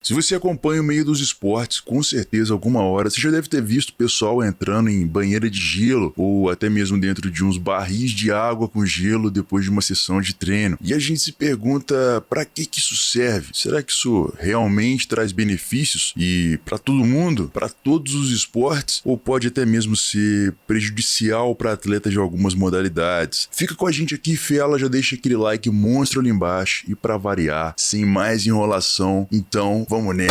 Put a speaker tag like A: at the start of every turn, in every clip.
A: Se você acompanha o meio dos esportes, com certeza alguma hora você já deve ter visto pessoal entrando em banheira de gelo ou até mesmo dentro de uns barris de água com gelo depois de uma sessão de treino. E a gente se pergunta para que isso serve? Será que isso realmente traz benefícios e para todo mundo, para todos os esportes, ou pode até mesmo ser prejudicial para atletas de algumas modalidades? Fica com a gente aqui, fela, já deixa aquele like monstro ali embaixo e para variar, sem mais enrolação, então vamos nessa.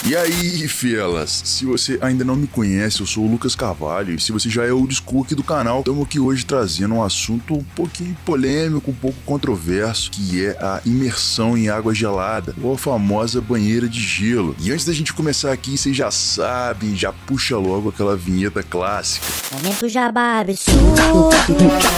A: E aí, felas, se você ainda não me conhece, eu sou o Lucas Carvalho, e se você já é old school aqui do canal, estamos aqui hoje trazendo um assunto um pouquinho polêmico, um pouco controverso, que é a imersão em água gelada, ou a famosa banheira de gelo. E antes da gente começar aqui, vocês já sabem, já puxa logo aquela vinheta clássica.
B: Momento jabá absurdo.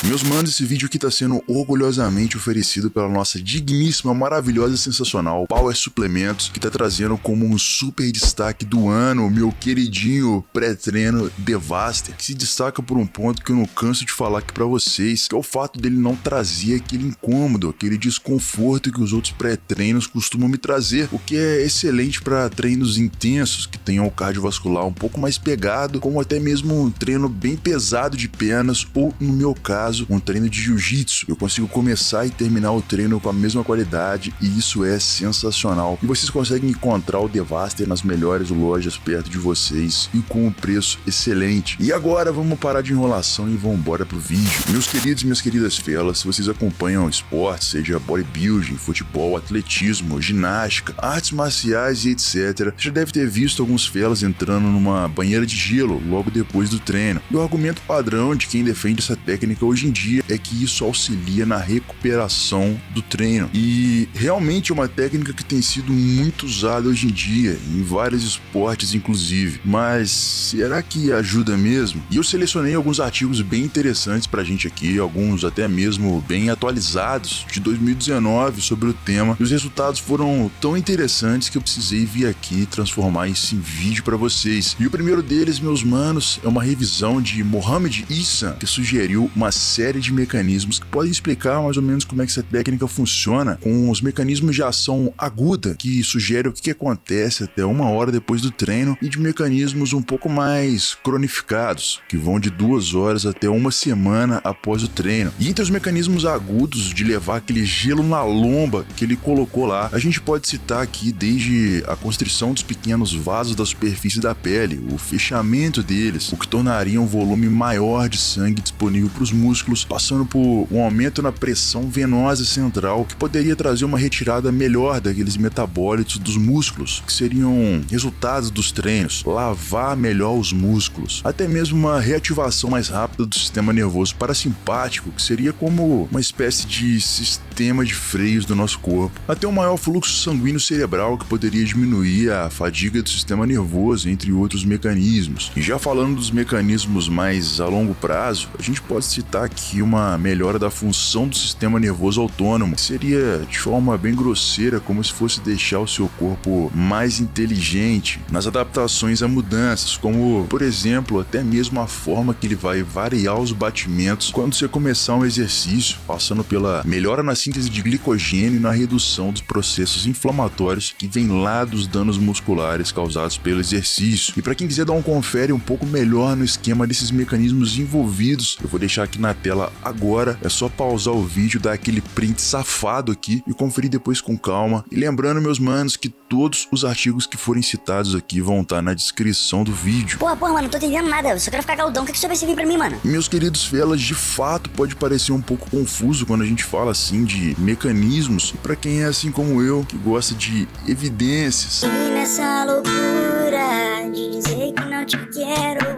A: Meus manos, esse vídeo aqui tá sendo orgulhosamente oferecido pela nossa digníssima, maravilhosa e sensacional Power Suplementos, que tá trazendo como um super destaque do ano, meu queridinho pré-treino Devaster, que se destaca por um ponto que eu não canso de falar aqui pra vocês, que é o fato dele não trazer aquele incômodo, aquele desconforto que os outros pré-treinos costumam me trazer, o que é excelente para treinos intensos, que tenham o cardiovascular um pouco mais pegado, como até mesmo um treino bem pesado de pernas, ou no meu caso, um treino de jiu-jitsu. Eu consigo começar e terminar o treino com a mesma qualidade e isso é sensacional. E vocês conseguem encontrar o Devaster nas melhores lojas perto de vocês e com um preço excelente. E agora vamos parar de enrolação e vamos embora pro vídeo. Meus queridos e minhas queridas felas, se vocês acompanham esporte, seja bodybuilding, futebol, atletismo, ginástica, artes marciais e etc., já deve ter visto alguns felas entrando numa banheira de gelo logo depois do treino. E o argumento padrão de quem defende essa técnica hoje em dia é que isso auxilia na recuperação do treino. E realmente é uma técnica que tem sido muito usada hoje em dia, em vários esportes inclusive. Mas será que ajuda mesmo? E eu selecionei alguns artigos bem interessantes pra gente aqui, alguns até mesmo bem atualizados, de 2019 sobre o tema. E os resultados foram tão interessantes que eu precisei vir aqui e transformar isso em vídeo pra vocês. E o primeiro deles, meus manos, é uma revisão de Mohamed Issa, que sugeriu uma série de mecanismos que podem explicar mais ou menos como é que essa técnica funciona, com os mecanismos de ação aguda, que sugerem o que acontece até uma hora depois do treino, e de mecanismos um pouco mais cronificados, que vão de 2 horas até uma semana após o treino. E entre os mecanismos agudos de levar aquele gelo na lomba que ele colocou lá, a gente pode citar aqui desde a constrição dos pequenos vasos da superfície da pele, o fechamento deles, o que tornaria um volume maior de sangue disponível para os músculos, passando por um aumento na pressão venosa central, que poderia trazer uma retirada melhor daqueles metabólitos dos músculos, que seriam resultados dos treinos, lavar melhor os músculos, até mesmo uma reativação mais rápida do sistema nervoso parasimpático, que seria como uma espécie de sistema de freios do nosso corpo, até um maior fluxo sanguíneo cerebral, que poderia diminuir a fadiga do sistema nervoso, entre outros mecanismos. E já falando dos mecanismos mais a longo prazo, a gente pode citar aqui uma melhora da função do sistema nervoso autônomo, que seria de forma bem grosseira como se fosse deixar o seu corpo mais inteligente nas adaptações a mudanças, como por exemplo até mesmo a forma que ele vai variar os batimentos quando você começar um exercício, passando pela melhora na síntese de glicogênio e na redução dos processos inflamatórios que vêm lá dos danos musculares causados pelo exercício. E para quem quiser dar um confere um pouco melhor no esquema desses mecanismos envolvidos, eu vou deixar aqui na tela agora, é só pausar o vídeo, dar aquele print safado aqui e conferir depois com calma. E lembrando, meus manos, que todos os artigos que forem citados aqui vão estar na descrição do vídeo.
B: Porra, mano, não tô entendendo nada. Eu só quero ficar galdão. O que você vai servir pra mim, mano?
A: Meus queridos felas, de fato pode parecer um pouco confuso quando a gente fala assim de mecanismos, e pra quem é assim como eu, que gosta de evidências.
B: E nessa loucura de dizer que não te quero,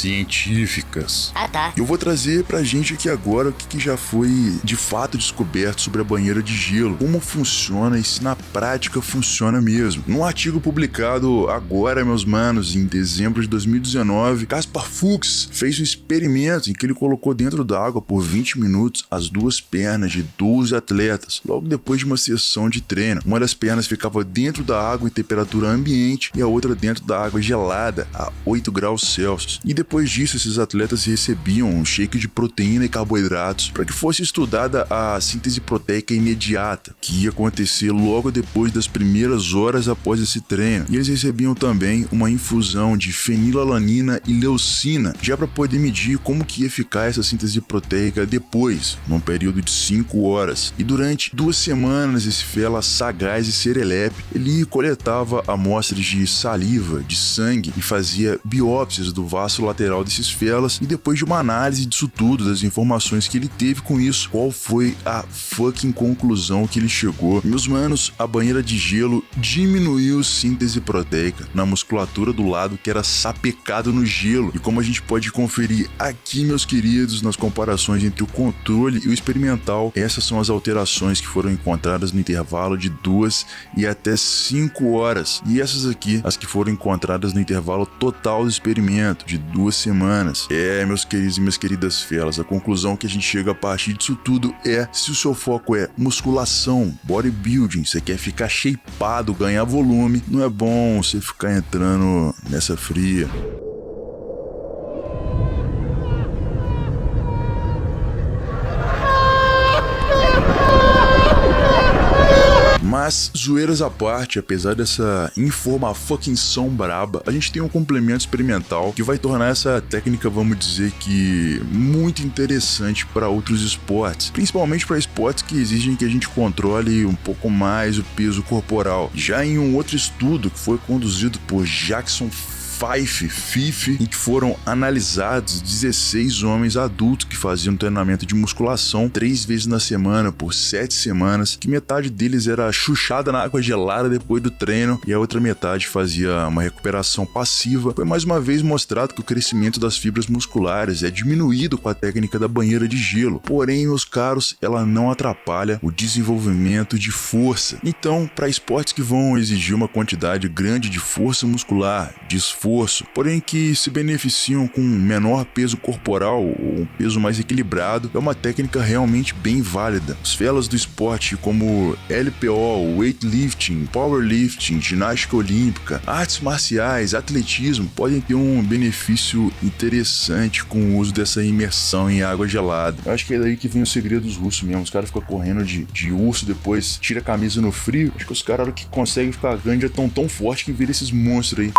A: científicas.
B: Ah, tá.
A: Eu vou trazer pra gente aqui agora o que já foi de fato descoberto sobre a banheira de gelo, como funciona e se na prática funciona mesmo. Num artigo publicado agora, meus manos, em dezembro de 2019, Kaspar Fuchs fez um experimento em que ele colocou dentro da água por 20 minutos as duas pernas de 12 atletas, logo depois de uma sessão de treino. Uma das pernas ficava dentro da água em temperatura ambiente e a outra dentro da água gelada a 8 graus Celsius. E depois disso, esses atletas recebiam um shake de proteína e carboidratos para que fosse estudada a síntese proteica imediata, que ia acontecer logo depois das primeiras horas após esse treino. E eles recebiam também uma infusão de fenilalanina e leucina, já para poder medir como que ia ficar essa síntese proteica depois, num período de 5 horas. E durante 2 semanas, esse fela sagaz e serelepe, ele coletava amostras de saliva, de sangue e fazia biópsias do vaso lateral desses felas, e depois de uma análise disso tudo, das informações que ele teve com isso, qual foi a fucking conclusão que ele chegou? Meus manos, a banheira de gelo diminuiu síntese proteica na musculatura do lado que era sapecado no gelo. E como a gente pode conferir aqui, meus queridos, nas comparações entre o controle e o experimental, essas são as alterações que foram encontradas no intervalo de 2 e até 5 horas. E essas aqui, as que foram encontradas no intervalo total do experimento, de 2 semanas. Meus queridos e minhas queridas felas, a conclusão que a gente chega a partir disso tudo é: se o seu foco é musculação, bodybuilding, você quer ficar shapeado, ganhar volume, não é bom você ficar entrando nessa fria. Mas, zoeiras à parte, apesar dessa informação braba, a gente tem um complemento experimental que vai tornar essa técnica, vamos dizer que, muito interessante para outros esportes, principalmente para esportes que exigem que a gente controle um pouco mais o peso corporal. Já em um outro estudo que foi conduzido por Jackson Fife, em que foram analisados 16 homens adultos que faziam treinamento de musculação 3 vezes na semana por 7 semanas, que metade deles era chuchada na água gelada depois do treino e a outra metade fazia uma recuperação passiva. Foi mais uma vez mostrado que o crescimento das fibras musculares é diminuído com a técnica da banheira de gelo, porém, meus caros, ela não atrapalha o desenvolvimento de força. Então, para esportes que vão exigir uma quantidade grande de força muscular, de esforço, porém que se beneficiam com menor peso corporal ou um peso mais equilibrado, é uma técnica realmente bem válida. Os felas do esporte como LPO, weightlifting, powerlifting, ginástica olímpica, artes marciais, atletismo podem ter um benefício interessante com o uso dessa imersão em água gelada. Eu acho que é daí que vem o segredo dos russos mesmo. Os caras ficam correndo de urso, depois tira a camisa no frio. Acho que os caras que conseguem ficar grande já estão tão fortes que viram esses monstros aí.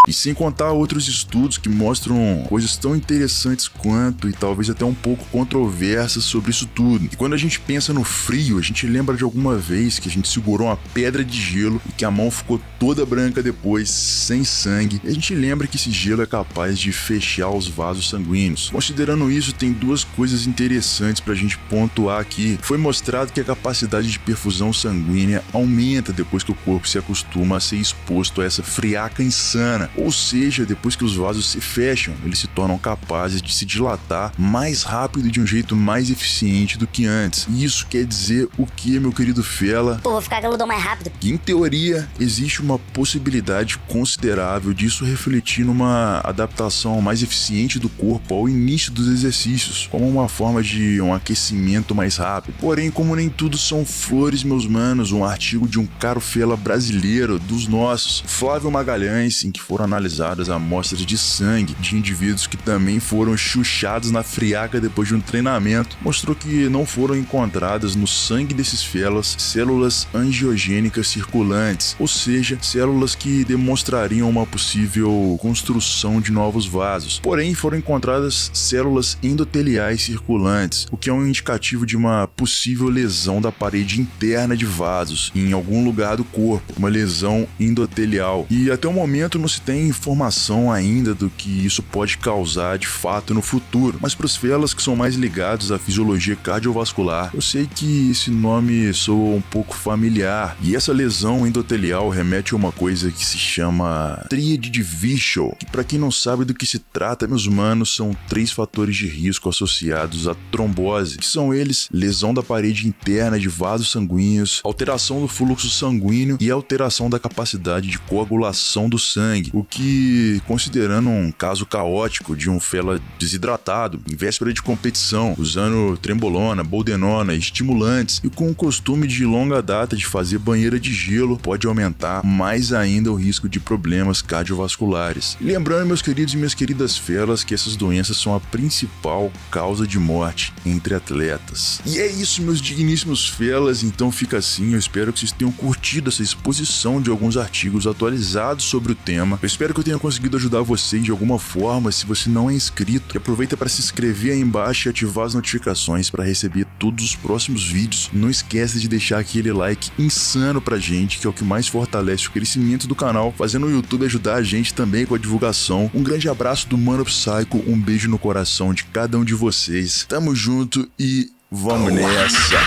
A: E sem contar outros estudos que mostram coisas tão interessantes quanto e talvez até um pouco controversas sobre isso tudo. E quando a gente pensa no frio, a gente lembra de alguma vez que a gente segurou uma pedra de gelo e que a mão ficou toda branca depois, sem sangue. E a gente lembra que esse gelo é capaz de fechar os vasos sanguíneos. Considerando isso, tem 2 coisas interessantes pra gente pontuar aqui. Foi mostrado que a capacidade de perfusão sanguínea aumenta depois que o corpo se acostuma a ser exposto a essa friaca insana. Ou seja, depois que os vasos se fecham, eles se tornam capazes de se dilatar mais rápido e de um jeito mais eficiente do que antes. E isso quer dizer o que, meu querido fela?
B: Pô, vou ficar galudão mais rápido.
A: Que, em teoria, existe uma possibilidade considerável disso refletir numa adaptação mais eficiente do corpo ao início dos exercícios, como uma forma de um aquecimento mais rápido. Porém, como nem tudo são flores, meus manos, um artigo de um caro fela brasileiro, dos nossos, Flávio Magalhães, em que foram analisadas amostras de sangue de indivíduos que também foram chuchados na friaca depois de um treinamento, mostrou que não foram encontradas no sangue desses felas células angiogênicas circulantes, ou seja, células que demonstrariam uma possível construção de novos vasos. Porém, foram encontradas células endoteliais circulantes, o que é um indicativo de uma possível lesão da parede interna de vasos em algum lugar do corpo, uma lesão endotelial. E até o momento não se tem informação ainda do que isso pode causar de fato no futuro, mas para os felas que são mais ligados à fisiologia cardiovascular, eu sei que esse nome soa um pouco familiar, e essa lesão endotelial remete a uma coisa que se chama tríade de Virchow, que para quem não sabe do que se trata, meus manos, são 3 fatores de risco associados à trombose, que são eles: lesão da parede interna de vasos sanguíneos, alteração do fluxo sanguíneo e alteração da capacidade de coagulação do sangue, o que, considerando um caso caótico de um fela desidratado, em véspera de competição, usando trembolona, boldenona, estimulantes e com o costume de longa data de fazer banheira de gelo, pode aumentar mais ainda o risco de problemas cardiovasculares. E lembrando, meus queridos e minhas queridas felas, que essas doenças são a principal causa de morte entre atletas. E é isso, meus digníssimos felas, então fica assim. Eu espero que vocês tenham curtido essa exposição de alguns artigos atualizados sobre o tema. Eu espero que eu tenha conseguido ajudar vocês de alguma forma. Se você não é inscrito, aproveita para se inscrever aí embaixo e ativar as notificações para receber todos os próximos vídeos. Não esquece de deixar aquele like insano pra gente, que é o que mais fortalece o crescimento do canal, fazendo o YouTube ajudar a gente também com a divulgação. Um grande abraço do Mano Psycho, um beijo no coração de cada um de vocês. Tamo junto e vamos nessa!